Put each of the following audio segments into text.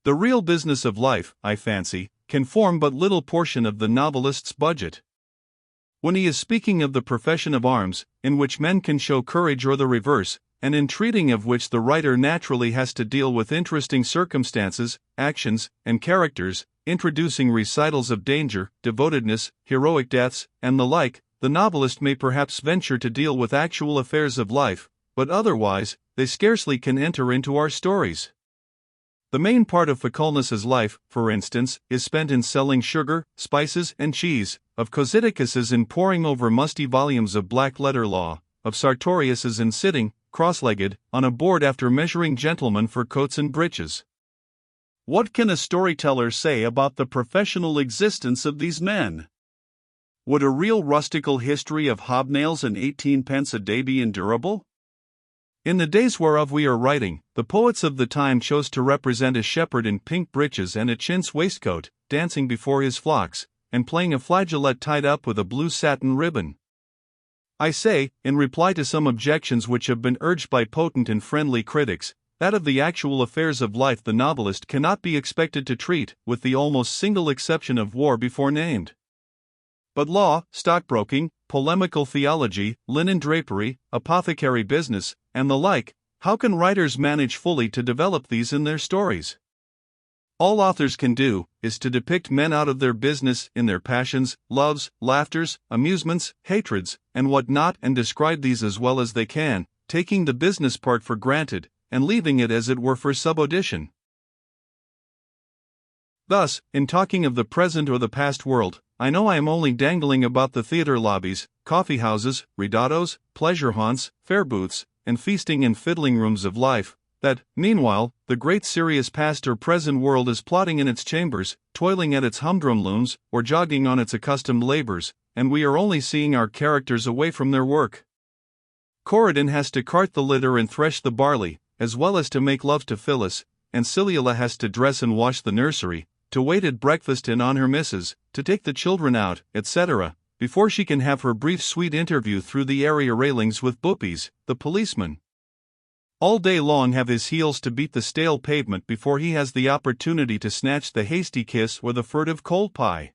The real business of life, I fancy, can form but little portion of the novelist's budget. When he is speaking of the profession of arms, in which men can show courage or the reverse, and in treating of which the writer naturally has to deal with interesting circumstances, actions, and characters, introducing recitals of danger, devotedness, heroic deaths, and the like, the novelist may perhaps venture to deal with actual affairs of life, but otherwise, they scarcely can enter into our stories. The main part of Faculnus's life, for instance, is spent in selling sugar, spices, and cheese, of Cositicus's in poring over musty volumes of black-letter law, of Sartorius's in sitting, cross-legged, on a board after measuring gentlemen for coats and breeches. What can a storyteller say about the professional existence of these men? Would a real rustical history of hobnails and 18 pence a day be endurable? In the days whereof we are writing, the poets of the time chose to represent a shepherd in pink breeches and a chintz waistcoat, dancing before his flocks, and playing a flageolet tied up with a blue satin ribbon. I say, in reply to some objections which have been urged by potent and friendly critics, that of the actual affairs of life the novelist cannot be expected to treat, with the almost single exception of war before named. But law, stockbroking, polemical theology, linen drapery, apothecary business, and the like, how can writers manage fully to develop these in their stories? All authors can do is to depict men out of their business in their passions, loves, laughters, amusements, hatreds, and what not, and describe these as well as they can, taking the business part for granted, and leaving it as it were for subaudition. Thus, in talking of the present or the past world, I know I am only dangling about the theatre lobbies, coffee houses, ridottos, pleasure haunts, fair booths, and feasting and fiddling rooms of life, that, meanwhile, the great serious past or present world is plotting in its chambers, toiling at its humdrum looms, or jogging on its accustomed labors, and we are only seeing our characters away from their work. Corydon has to cart the litter and thresh the barley, as well as to make love to Phyllis, and Ciliela has to dress and wash the nursery, to wait at breakfast and on her missus, to take the children out, etc., before she can have her brief sweet interview through the area railings with Boopies, the policeman. All day long have his heels to beat the stale pavement before he has the opportunity to snatch the hasty kiss or the furtive cold pie.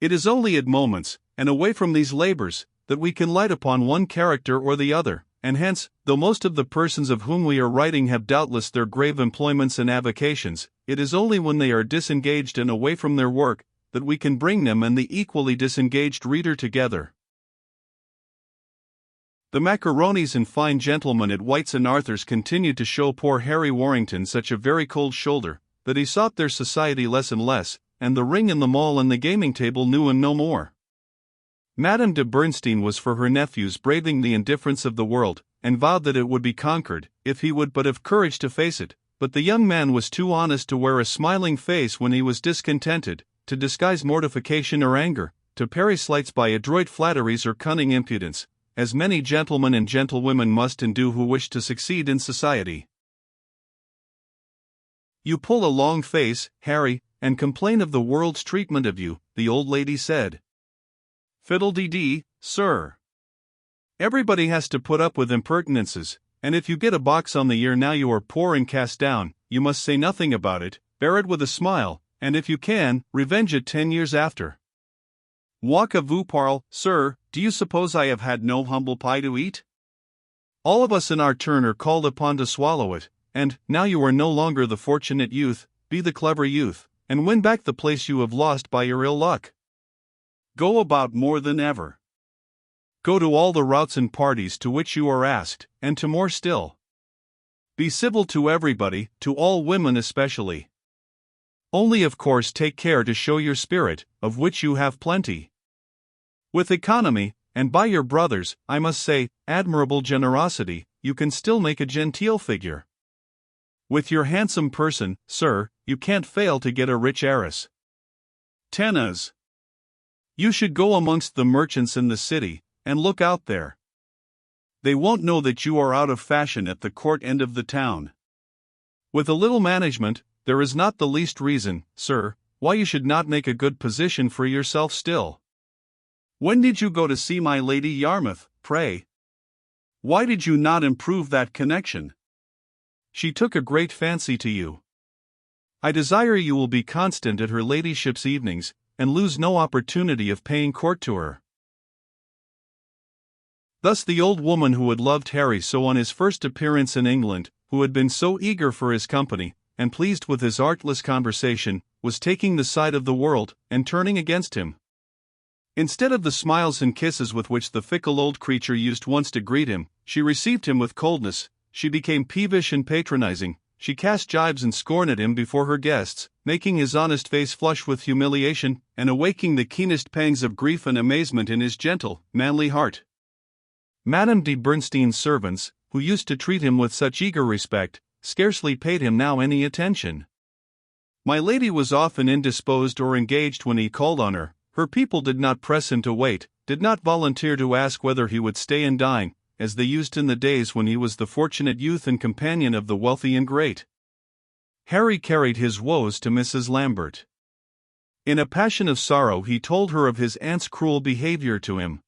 It is only at moments, and away from these labors, that we can light upon one character or the other, and hence, though most of the persons of whom we are writing have doubtless their grave employments and avocations, it is only when they are disengaged and away from their work, that we can bring them and the equally disengaged reader together. The macaronis and fine gentlemen at White's and Arthur's continued to show poor Harry Warrington such a very cold shoulder, that he sought their society less and less, and the ring and the mall and the gaming table knew him no more. Madame de Bernstein was for her nephews braving the indifference of the world, and vowed that it would be conquered, if he would but have courage to face it, but the young man was too honest to wear a smiling face when he was discontented, to disguise mortification or anger, to parry slights by adroit flatteries or cunning impudence, as many gentlemen and gentlewomen must and do who wish to succeed in society. You pull a long face, Harry, and complain of the world's treatment of you, the old lady said. Fiddle-dee-dee, sir. Everybody has to put up with impertinences, and if you get a box on the ear now you are poor and cast down, you must say nothing about it, bear it with a smile, and if you can, revenge it 10 years after. Walk a vous parle, sir, do you suppose I have had no humble pie to eat? All of us in our turn are called upon to swallow it, and, now you are no longer the fortunate youth, be the clever youth, and win back the place you have lost by your ill luck. Go about more than ever. Go to all the routs and parties to which you are asked, and to more still. Be civil to everybody, to all women especially. Only of course take care to show your spirit, of which you have plenty. With economy, and by your brother's, I must say, admirable generosity, you can still make a genteel figure. With your handsome person, sir, you can't fail to get a rich heiress. Tennas. You should go amongst the merchants in the city, and look out there. They won't know that you are out of fashion at the court end of the town. With a little management, there is not the least reason, sir, why you should not make a good position for yourself still. When did you go to see my Lady Yarmouth, pray? Why did you not improve that connection? She took a great fancy to you. I desire you will be constant at her ladyship's evenings, and lose no opportunity of paying court to her. Thus the old woman who had loved Harry so on his first appearance in England, who had been so eager for his company, and pleased with his artless conversation, was taking the side of the world, and turning against him. Instead of the smiles and kisses with which the fickle old creature used once to greet him, she received him with coldness. She became peevish and patronizing. She cast gibes and scorn at him before her guests, making his honest face flush with humiliation, and awaking the keenest pangs of grief and amazement in his gentle, manly heart. Madame de Bernstein's servants, who used to treat him with such eager respect, scarcely paid him now any attention. My lady was often indisposed or engaged when he called on her. Her people did not press him to wait, did not volunteer to ask whether he would stay and dine, as they used in the days when he was the fortunate youth and companion of the wealthy and great. Harry carried his woes to Mrs. Lambert. In a passion of sorrow he told her of his aunt's cruel behavior to him.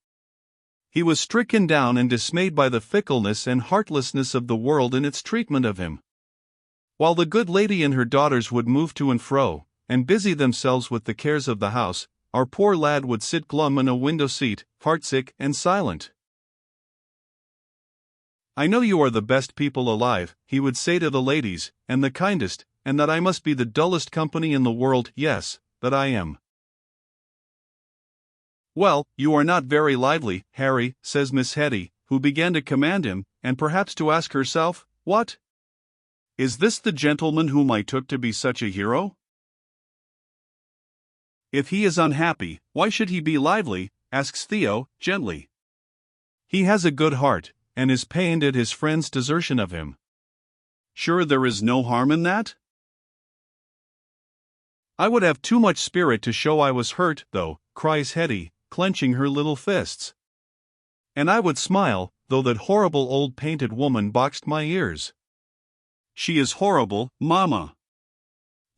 He was stricken down and dismayed by the fickleness and heartlessness of the world in its treatment of him. While the good lady and her daughters would move to and fro, and busy themselves with the cares of the house, our poor lad would sit glum in a window seat, heartsick and silent. I know you are the best people alive, he would say to the ladies, and the kindest, and that I must be the dullest company in the world. Yes, that I am. Well, you are not very lively, Harry, says Miss Hetty, who began to command him, and perhaps to ask herself, what? Is this the gentleman whom I took to be such a hero? If he is unhappy, why should he be lively? Asks Theo, gently. He has a good heart, and is pained at his friend's desertion of him. Sure there is no harm in that? I would have too much spirit to show I was hurt, though, cries Hetty, clenching her little fists. And I would smile, though that horrible old painted woman boxed my ears. She is horrible, Mamma.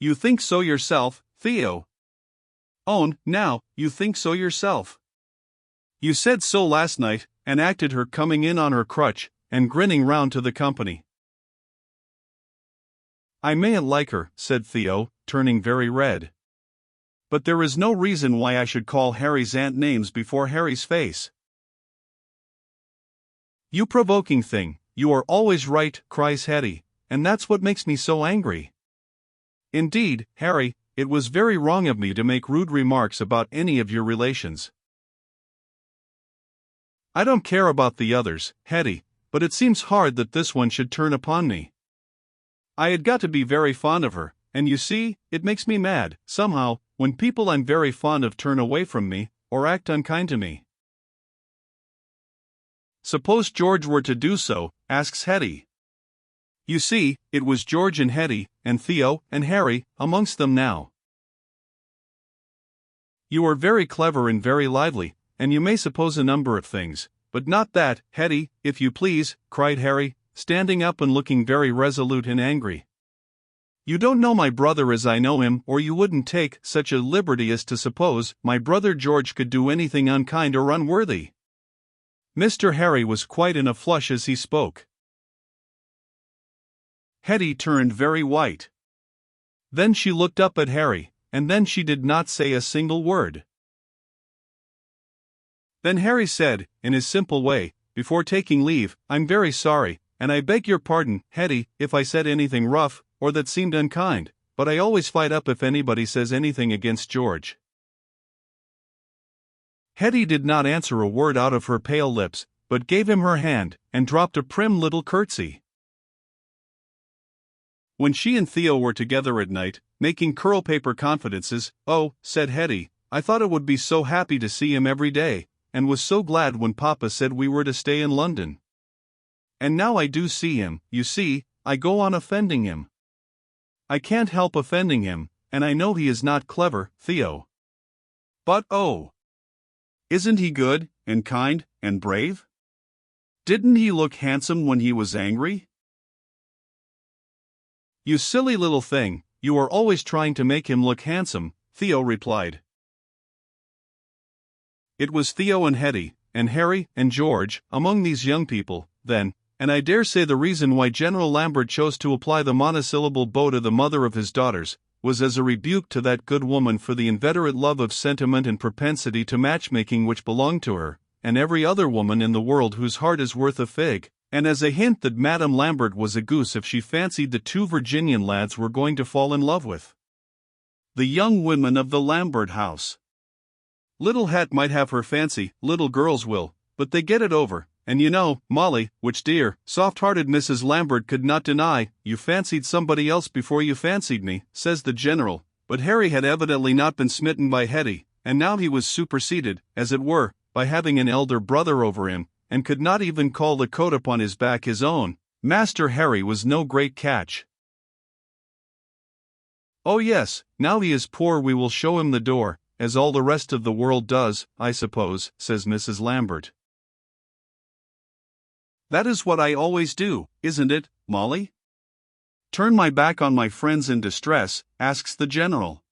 You think so yourself, Theo. Own, now, you think so yourself. You said so last night, and acted her coming in on her crutch, and grinning round to the company. I mayn't like her, said Theo, turning very red. But there is no reason why I should call Harry's aunt names before Harry's face. You provoking thing, you are always right, cries Hetty, and that's what makes me so angry. Indeed, Harry, it was very wrong of me to make rude remarks about any of your relations. I don't care about the others, Hetty, but it seems hard that this one should turn upon me. I had got to be very fond of her, and you see, it makes me mad, somehow, when people I'm very fond of turn away from me, or act unkind to me. Suppose George were to do so, asks Hetty. You see, it was George and Hetty, and Theo, and Harry, amongst them now. You are very clever and very lively, and you may suppose a number of things, but not that, Hetty, if you please, cried Harry, standing up and looking very resolute and angry. You don't know my brother as I know him, or you wouldn't take such a liberty as to suppose my brother George could do anything unkind or unworthy. Mr. Harry was quite in a flush as he spoke. Hetty turned very white. Then she looked up at Harry, and then she did not say a single word. Then Harry said, in his simple way, before taking leave, I'm very sorry, and I beg your pardon, Hetty, if I said anything rough, or that seemed unkind, but I always fight up if anybody says anything against George. Hetty did not answer a word out of her pale lips, but gave him her hand, and dropped a prim little curtsy. When she and Theo were together at night, making curl-paper confidences, oh, said Hetty, I thought it would be so happy to see him every day, and was so glad when Papa said we were to stay in London. And now I do see him, you see, I go on offending him. I can't help offending him, and I know he is not clever, Theo. But oh! Isn't he good, and kind, and brave? Didn't he look handsome when he was angry? You silly little thing, you are always trying to make him look handsome, Theo replied. It was Theo and Hetty, and Harry, and George, among these young people, then, and I dare say the reason why General Lambert chose to apply the monosyllable beau to the mother of his daughters, was as a rebuke to that good woman for the inveterate love of sentiment and propensity to matchmaking which belonged to her, and every other woman in the world whose heart is worth a fig, and as a hint that Madame Lambert was a goose if she fancied the two Virginian lads were going to fall in love with the young women of the Lambert house. Little Het might have her fancy, little girls will, but they get it over, and you know, Molly, which dear, soft-hearted Mrs. Lambert could not deny, you fancied somebody else before you fancied me, says the General, but Harry had evidently not been smitten by Hetty, and now he was superseded, as it were, by having an elder brother over him, and could not even call the coat upon his back his own. Master Harry was no great catch. Oh yes, now he is poor we will show him the door, as all the rest of the world does, I suppose, says Mrs. Lambert. That is what I always do, isn't it, Molly? Turn my back on my friends in distress, asks the General.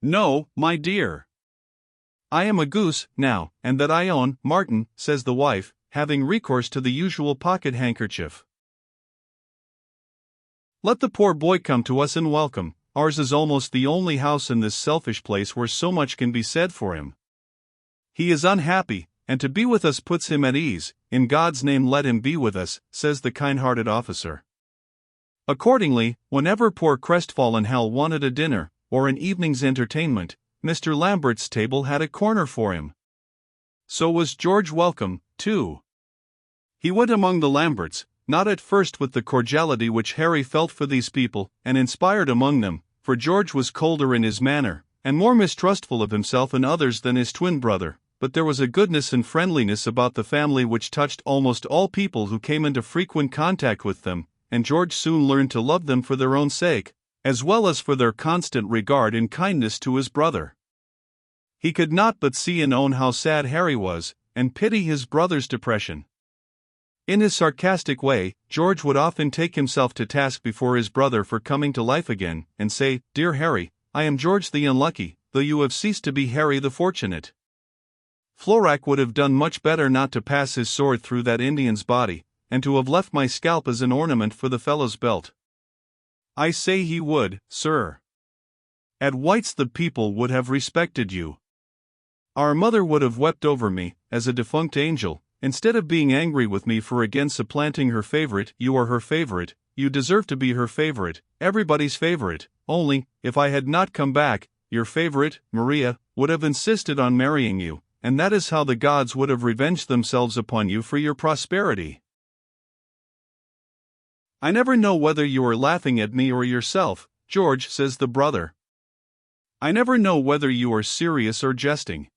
No, my dear. I am a goose, now, and that I own, Martin, says the wife, having recourse to the usual pocket-handkerchief. Let the poor boy come to us and welcome, ours is almost the only house in this selfish place where so much can be said for him. He is unhappy, and to be with us puts him at ease, in God's name let him be with us, says the kind-hearted officer. Accordingly, whenever poor crestfallen Hal wanted a dinner, or an evening's entertainment, Mr. Lambert's table had a corner for him. So was George welcome, too. He went among the Lamberts, not at first with the cordiality which Harry felt for these people, and inspired among them, for George was colder in his manner, and more mistrustful of himself and others than his twin brother, but there was a goodness and friendliness about the family which touched almost all people who came into frequent contact with them, and George soon learned to love them for their own sake, as well as for their constant regard and kindness to his brother. He could not but see and own how sad Harry was, and pity his brother's depression. In his sarcastic way, George would often take himself to task before his brother for coming to life again, and say, "Dear Harry, I am George the unlucky, though you have ceased to be Harry the fortunate." Florac would have done much better not to pass his sword through that Indian's body, and to have left my scalp as an ornament for the fellow's belt. I say he would, sir. At White's the people would have respected you. Our mother would have wept over me, as a defunct angel, instead of being angry with me for again supplanting her favorite. You are her favorite, you deserve to be her favorite, everybody's favorite, only, if I had not come back, your favorite, Maria, would have insisted on marrying you, and that is how the gods would have revenged themselves upon you for your prosperity. I never know whether you are laughing at me or yourself, George, says the brother. I never know whether you are serious or jesting.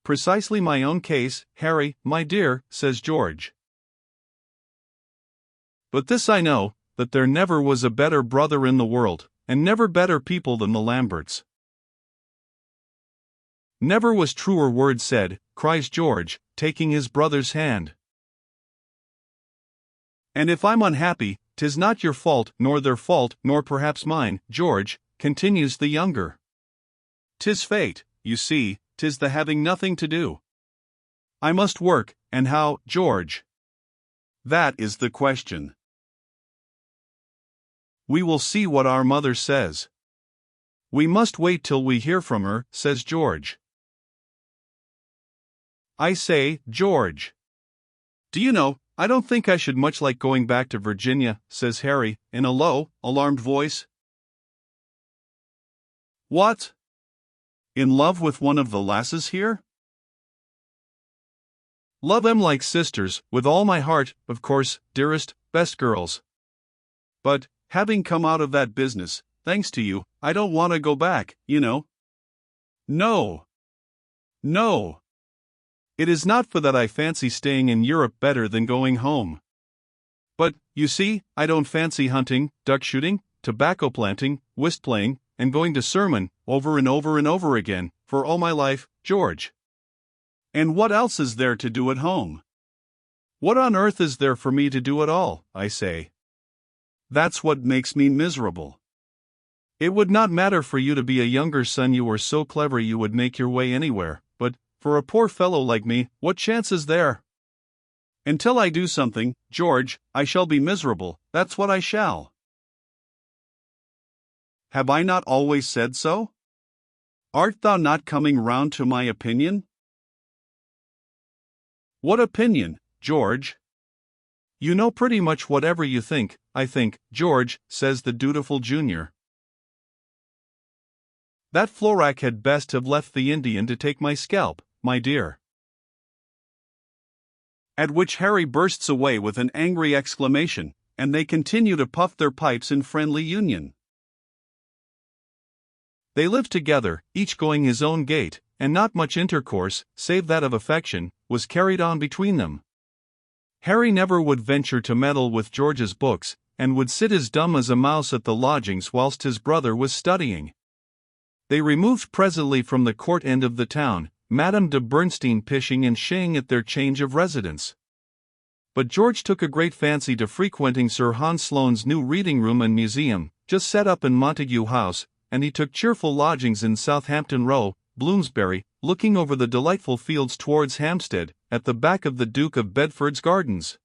Precisely my own case, Harry, my dear, says George. But this I know, that there never was a better brother in the world, and never better people than the Lamberts. Never was truer word said, cries George, taking his brother's hand. And if I'm unhappy, 'tis not your fault, nor their fault, nor perhaps mine, George, continues the younger. 'Tis fate, you see, 'tis the having nothing to do. I must work, and how, George? That is the question. We will see what our mother says. We must wait till we hear from her, says George. I say, George. Do you know, I don't think I should much like going back to Virginia, says Harry, in a low, alarmed voice. What? In love with one of the lasses here? Love 'em like sisters, with all my heart, of course, dearest, best girls. But, having come out of that business, thanks to you, I don't want to go back, you know. No. No. It is not for that I fancy staying in Europe better than going home. But, you see, I don't fancy hunting, duck shooting, tobacco planting, whist playing, and going to sermon, over and over and over again, for all my life, George. And what else is there to do at home? What on earth is there for me to do at all, I say? That's what makes me miserable. It would not matter for you to be a younger son, you are so clever you would make your way anywhere, but, for a poor fellow like me, what chance is there? Until I do something, George, I shall be miserable, that's what I shall. Have I not always said so? Art thou not coming round to my opinion? What opinion, George? You know pretty much whatever you think, I think, George, says the dutiful junior. That Florac had best have left the Indian to take my scalp, my dear. At which Harry bursts away with an angry exclamation, and they continue to puff their pipes in friendly union. They lived together, each going his own gait, and not much intercourse, save that of affection, was carried on between them. Harry never would venture to meddle with George's books, and would sit as dumb as a mouse at the lodgings whilst his brother was studying. They removed presently from the court end of the town, Madame de Bernstein pishing and shaying at their change of residence. But George took a great fancy to frequenting Sir Hans Sloane's new reading room and museum, just set up in Montague House, and he took cheerful lodgings in Southampton Row, Bloomsbury, looking over the delightful fields towards Hampstead, at the back of the Duke of Bedford's gardens.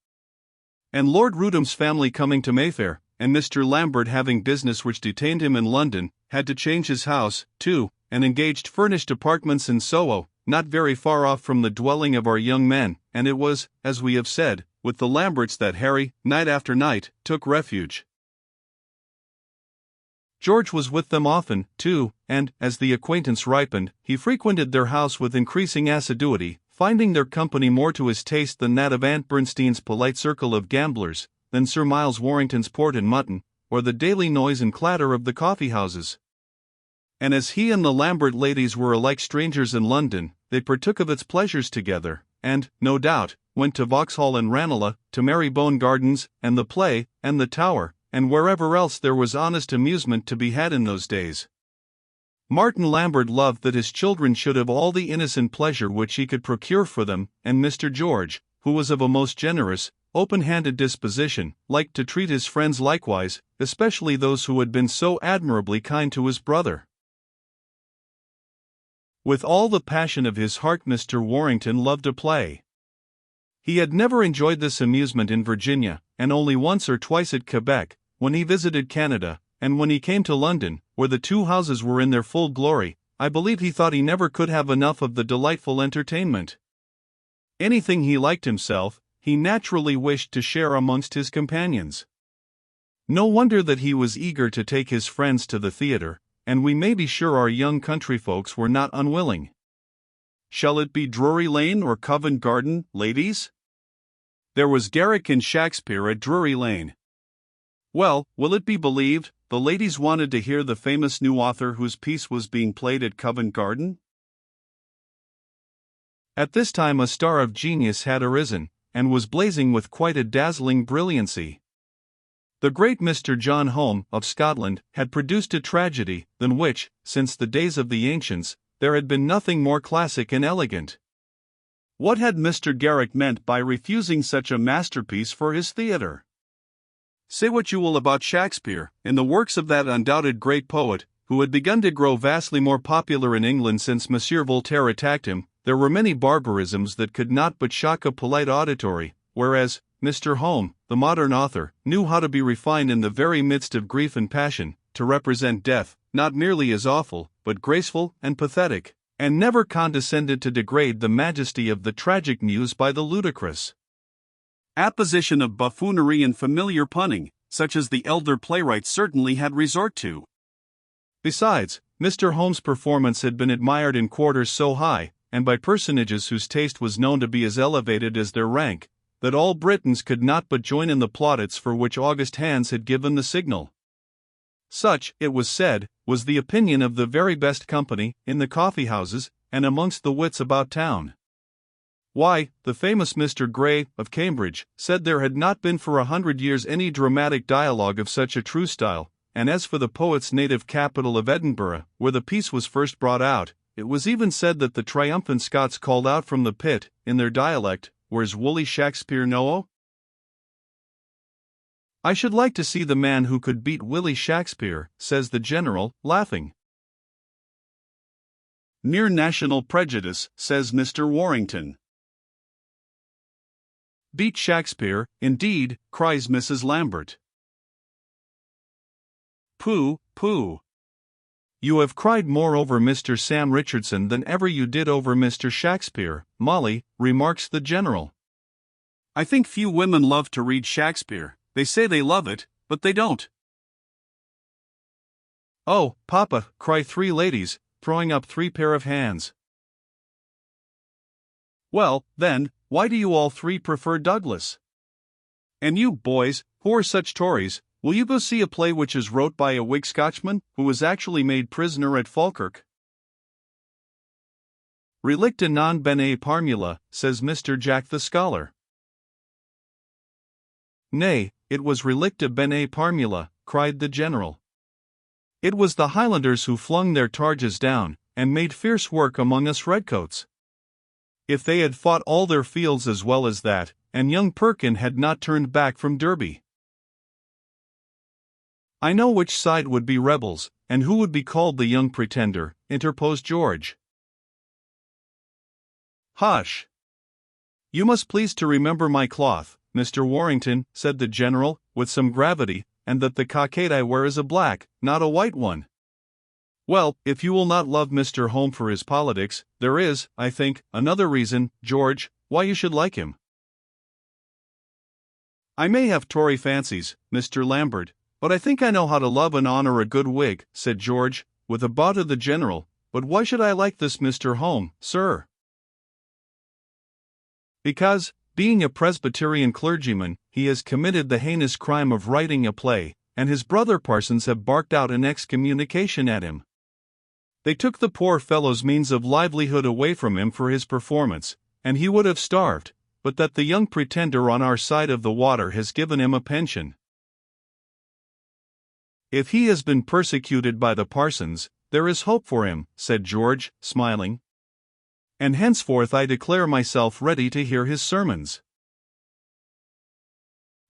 And Lord Rudham's family coming to Mayfair, and Mr. Lambert having business which detained him in London, had to change his house, too, and engaged furnished apartments in Soho, not very far off from the dwelling of our young men, and it was, as we have said, with the Lamberts that Harry, night after night, took refuge. George was with them often, too, and, as the acquaintance ripened, he frequented their house with increasing assiduity, finding their company more to his taste than that of Aunt Bernstein's polite circle of gamblers, than Sir Miles Warrington's port and mutton, or the daily noise and clatter of the coffee-houses. And as he and the Lambert ladies were alike strangers in London, they partook of its pleasures together, and, no doubt, went to Vauxhall and Ranelagh, to Marybone Gardens, and the play, and the Tower, and wherever else there was honest amusement to be had in those days. Martin Lambert loved that his children should have all the innocent pleasure which he could procure for them, and Mr. George, who was of a most generous, open-handed disposition, liked to treat his friends likewise, especially those who had been so admirably kind to his brother. With all the passion of his heart, Mr. Warrington loved a play. He had never enjoyed this amusement in Virginia, and only once or twice at Quebec, when he visited Canada, and when he came to London, where the two houses were in their full glory. I believe he thought he never could have enough of the delightful entertainment. Anything he liked himself, he naturally wished to share amongst his companions. No wonder that he was eager to take his friends to the theatre, and we may be sure our young country folks were not unwilling. Shall it be Drury Lane or Covent Garden, ladies? There was Garrick and Shakespeare at Drury Lane. Well, will it be believed, the ladies wanted to hear the famous new author whose piece was being played at Covent Garden? At this time a star of genius had arisen, and was blazing with quite a dazzling brilliancy. The great Mr. John Home, of Scotland, had produced a tragedy, than which, since the days of the ancients, there had been nothing more classic and elegant. What had Mr. Garrick meant by refusing such a masterpiece for his theatre? Say what you will about Shakespeare, in the works of that undoubted great poet, who had begun to grow vastly more popular in England since Monsieur Voltaire attacked him, there were many barbarisms that could not but shock a polite auditory, whereas Mr. Home, the modern author, knew how to be refined in the very midst of grief and passion, to represent death, not merely as awful, but graceful and pathetic, and never condescended to degrade the majesty of the tragic muse by the ludicrous apposition of buffoonery and familiar punning, such as the elder playwright certainly had resort to. Besides, Mr. Home's performance had been admired in quarters so high, and by personages whose taste was known to be as elevated as their rank, that all Britons could not but join in the plaudits for which August Hans had given the signal. Such, it was said, was the opinion of the very best company, in the coffee-houses, and amongst the wits about town. Why, the famous Mr. Gray, of Cambridge, said there had not been for 100 years any dramatic dialogue of such a true style, and as for the poet's native capital of Edinburgh, where the piece was first brought out, it was even said that the triumphant Scots called out from the pit, in their dialect, "Where's Wully Shakespeare Noah?" "I should like to see the man who could beat Willie Shakespeare," says the General, laughing. "Mere national prejudice," says Mr. Warrington. "Beat Shakespeare, indeed," cries Mrs. Lambert. "Pooh, pooh. You have cried more over Mr. Sam Richardson than ever you did over Mr. Shakespeare, Molly, remarks the general. I think few women love to read Shakespeare. They say they love it, but they don't. Oh, Papa, cry 3 ladies, throwing up 3 pair of hands. Well, then, why do you all 3 prefer Douglas? And you, boys, who are such Tories, will you go see a play which is wrote by a Whig Scotchman, who was actually made prisoner at Falkirk? Relicta non bene parmula, says Mr. Jack the Scholar. Nay, it was relicta bene parmula, cried the general. It was the Highlanders who flung their targes down, and made fierce work among us redcoats. If they had fought all their fields as well as that, and young Perkin had not turned back from Derby. I know which side would be rebels, and who would be called the young pretender, interposed George. Hush! You must please to remember my cloth, Mr. Warrington, said the general, with some gravity, and that the cockade I wear is a black, not a white one. Well, if you will not love Mr. Home for his politics, there is, I think, another reason, George, why you should like him. I may have Tory fancies, Mr. Lambert, but I think I know how to love and honor a good Whig, said George, with a bow to the general. But why should I like this Mr. Home, sir? Because, being a Presbyterian clergyman, he has committed the heinous crime of writing a play, and his brother parsons have barked out an excommunication at him. They took the poor fellow's means of livelihood away from him for his performance, and he would have starved, but that the young pretender on our side of the water has given him a pension. If he has been persecuted by the parsons, there is hope for him, said George, smiling. And henceforth I declare myself ready to hear his sermons.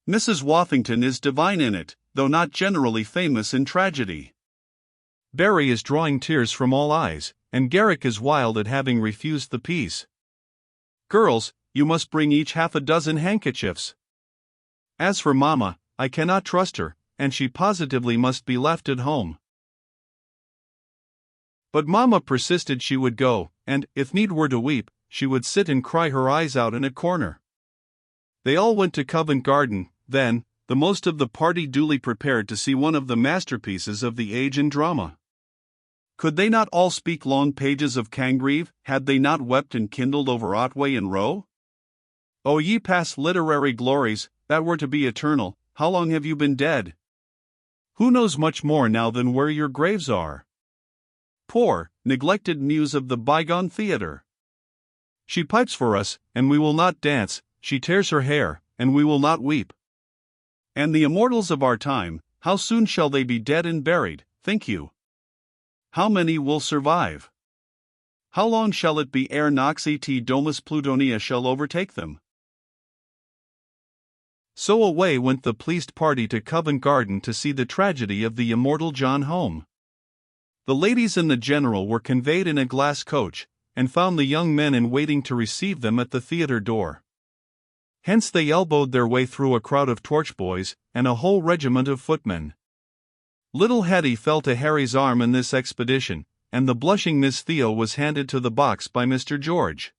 Mrs. Woffington is divine in it, though not generally famous in tragedy. Barry is drawing tears from all eyes, and Garrick is wild at having refused the piece. Girls, you must bring each 6 handkerchiefs. As for Mamma, I cannot trust her, and she positively must be left at home. But Mamma persisted she would go, and, if need were to weep, she would sit and cry her eyes out in a corner. They all went to Covent Garden, then, the most of the party duly prepared to see one of the masterpieces of the age in drama. Could they not all speak long pages of Congreve, had they not wept and kindled over Otway and Rowe? O ye past literary glories, that were to be eternal, how long have you been dead? Who knows much more now than where your graves are? Poor, neglected muse of the bygone theatre! She pipes for us, and we will not dance, she tears her hair, and we will not weep. And the immortals of our time, how soon shall they be dead and buried, think you? How many will survive? How long shall it be ere nox et domus Plutonia shall overtake them? So away went the pleased party to Covent Garden to see the tragedy of the immortal John Home. The ladies and the general were conveyed in a glass coach, and found the young men in waiting to receive them at the theatre door. Hence they elbowed their way through a crowd of torch boys, and a whole regiment of footmen. Little Hetty fell to Harry's arm in this expedition, and the blushing Miss Theo was handed to the box by Mr. George.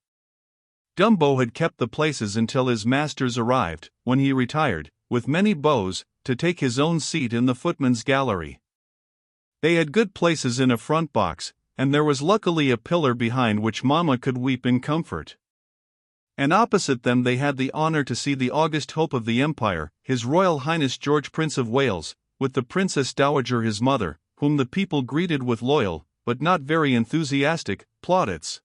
Dumbo had kept the places until his masters arrived, when he retired, with many bows, to take his own seat in the footmen's gallery. They had good places in a front box, and there was luckily a pillar behind which Mamma could weep in comfort. And opposite them they had the honor to see the august hope of the empire, His Royal Highness George Prince of Wales, with the Princess Dowager his mother, whom the people greeted with loyal, but not very enthusiastic, plaudits.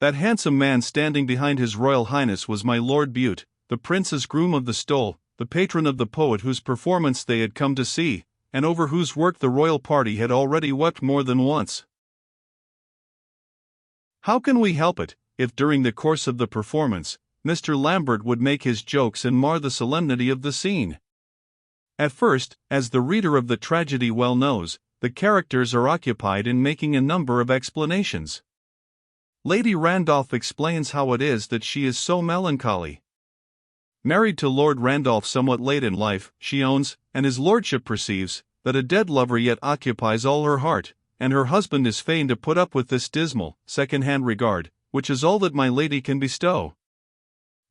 That handsome man standing behind His Royal Highness was my Lord Bute, the Prince's groom of the stole, the patron of the poet whose performance they had come to see, and over whose work the royal party had already wept more than once. How can we help it, if during the course of the performance, Mr. Lambert would make his jokes and mar the solemnity of the scene? At first, as the reader of the tragedy well knows, the characters are occupied in making a number of explanations. Lady Randolph explains how it is that she is so melancholy. Married to Lord Randolph somewhat late in life, she owns, and his lordship perceives, that a dead lover yet occupies all her heart, and her husband is fain to put up with this dismal, second-hand regard, which is all that my lady can bestow.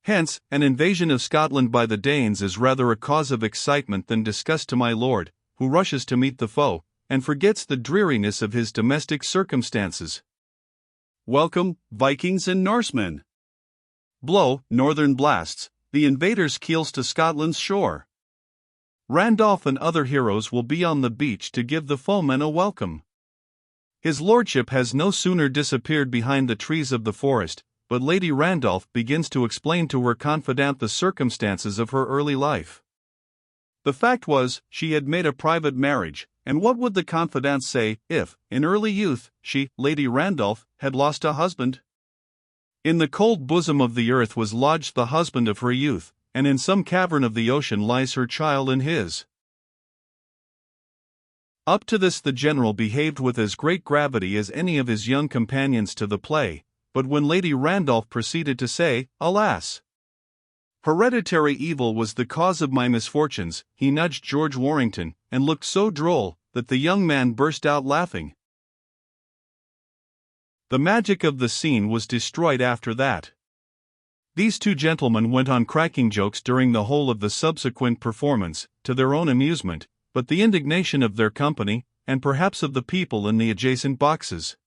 Hence, an invasion of Scotland by the Danes is rather a cause of excitement than disgust to my lord, who rushes to meet the foe, and forgets the dreariness of his domestic circumstances. Welcome, Vikings and Norsemen. Blow, northern blasts, the invaders' keels to Scotland's shore. Randolph and other heroes will be on the beach to give the foemen a welcome. His lordship has no sooner disappeared behind the trees of the forest, but Lady Randolph begins to explain to her confidante the circumstances of her early life. The fact was, she had made a private marriage, and what would the confidante say if, in early youth, she, Lady Randolph, had lost a husband? In the cold bosom of the earth was lodged the husband of her youth, and in some cavern of the ocean lies her child and his. Up to this the general behaved with as great gravity as any of his young companions to the play, but when Lady Randolph proceeded to say, "Alas! Hereditary evil was the cause of my misfortunes," he nudged George Warrington, and looked so droll, that the young man burst out laughing. The magic of the scene was destroyed after that. These two gentlemen went on cracking jokes during the whole of the subsequent performance, to their own amusement, but the indignation of their company, and perhaps of the people in the adjacent boxes.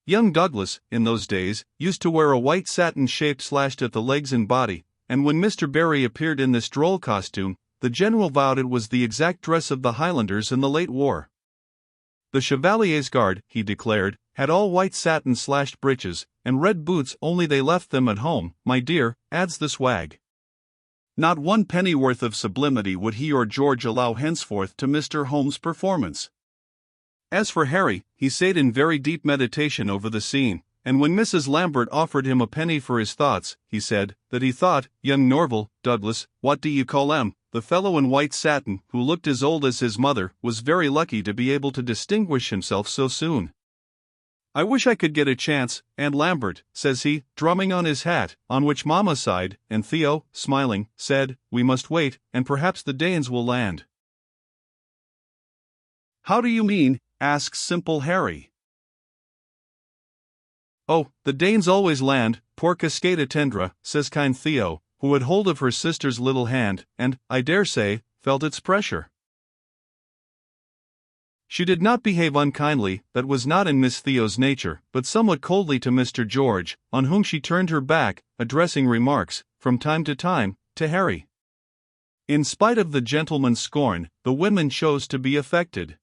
Young Douglas, in those days, used to wear a white satin shape slashed at the legs and body, and when Mr. Barry appeared in this droll costume, the general vowed it was the exact dress of the Highlanders in the late war. The Chevalier's Guard, he declared, had all white satin slashed breeches, and red boots, only they left them at home. "My dear," adds the swag, "not one pennyworth of sublimity would he or George allow henceforth to Mr. Holmes' performance." As for Harry, he sat in very deep meditation over the scene, and when Mrs. Lambert offered him a penny for his thoughts, he said, that he thought, young Norval, Douglas, what do you call him, the fellow in white satin, who looked as old as his mother, was very lucky to be able to distinguish himself so soon. "I wish I could get a chance, Aunt Lambert," says he, drumming on his hat, on which Mamma sighed, and Theo, smiling, said, "We must wait, and perhaps the Danes will land." "How do you mean?" asks simple Harry. "Oh, the Danes always land, poor cascata tendra," says kind Theo, who had hold of her sister's little hand, and, I dare say, felt its pressure. She did not behave unkindly, that was not in Miss Theo's nature, but somewhat coldly to Mr. George, on whom she turned her back, addressing remarks, from time to time, to Harry. In spite of the gentleman's scorn, the women chose to be affected.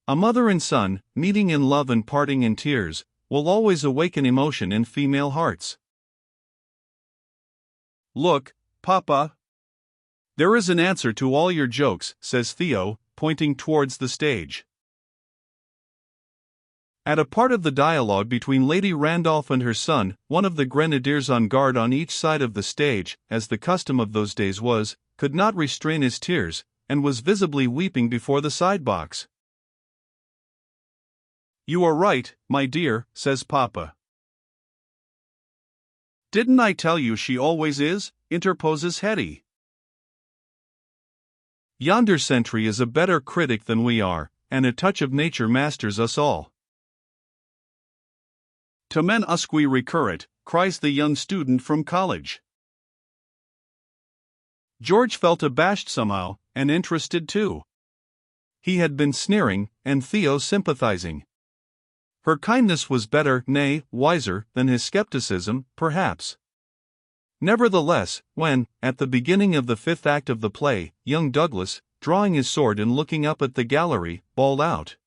A mother and son, meeting in love and parting in tears, will always awaken emotion in female hearts. "Look, Papa. There is an answer to all your jokes," says Theo, pointing towards the stage. At a part of the dialogue between Lady Randolph and her son, one of the grenadiers on guard on each side of the stage, as the custom of those days was, could not restrain his tears, and was visibly weeping before the side-box. "You are right, my dear," says Papa. "Didn't I tell you she always is?" interposes Hetty. "Yonder sentry is a better critic than we are, and a touch of nature masters us all." "Tamen usque recurrit," cries the young student from college. George felt abashed somehow, and interested too. He had been sneering, and Theo sympathizing. Her kindness was better, nay, wiser, than his skepticism, perhaps. Nevertheless, when, at the beginning of the fifth act of the play, young Douglas, drawing his sword and looking up at the gallery, bawled out,